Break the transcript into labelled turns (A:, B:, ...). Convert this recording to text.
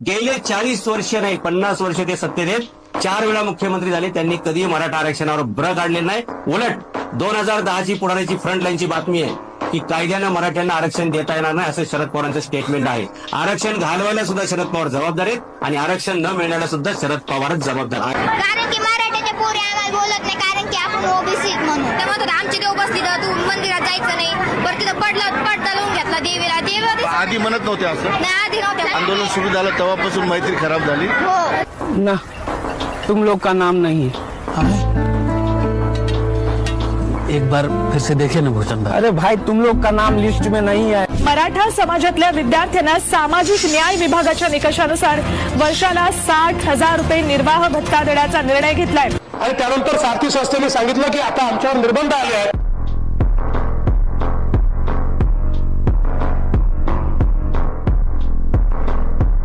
A: गेले 40 वर्ष नाही 50 वर्ष ते सत्तेत आहेत. 4 वेळा मुख्यमंत्री झाले. त्यांनी कधी मराठा आरक्षणावर ब्र काढले नाही. उलट 2010ची पुढाऱ्याची फ्रंटलाईनची बातमी आहे की कायद्यानं मराठ्यांना आरक्षण देता येणार नाही असं शरद पवारांचं स्टेटमेंट आहे. आरक्षण घालवायला सुद्धा शरद पवार जबाबदार आहेत आणि आरक्षण न मिळण्याला सुद्धा शरद पवारच जबाबदार आहे.
B: कारण की मराठ्याचे पोरी आम्हाला बोलत नाही, कारण की आपण ओबीसी म्हणून. त्यामुळे आमची देव बसली तर तू मंदिरात जायचं नाही, बरं तिथं पडदा लावून घेतला देवीला. देवीला
C: आधी म्हणत नव्हते असं.
B: नाही, आधी नव्हते.
C: आंदोलन सुरू झालं तेव्हापासून मैत्री खराब झाली.
B: हो
D: ना, तुम लोग का नाम नहीं है.
E: एक बार फिर से देखिए ना भूषण भाई.
D: अरे भाई, तुम लोग का नाम लिस्ट में नहीं है.
F: मराठा समाजातल्या विद्यार्थ्यांना सामाजिक न्याय विभागाच्या निकषानुसार वर्षाला 60,000 रुपये निर्वाह भत्ता देण्याचा निर्णय घेतलाय.
G: आणि त्यानंतर सारथी संस्थेने सांगितलं की आता आमच्यावर निर्बंध आले आहेत.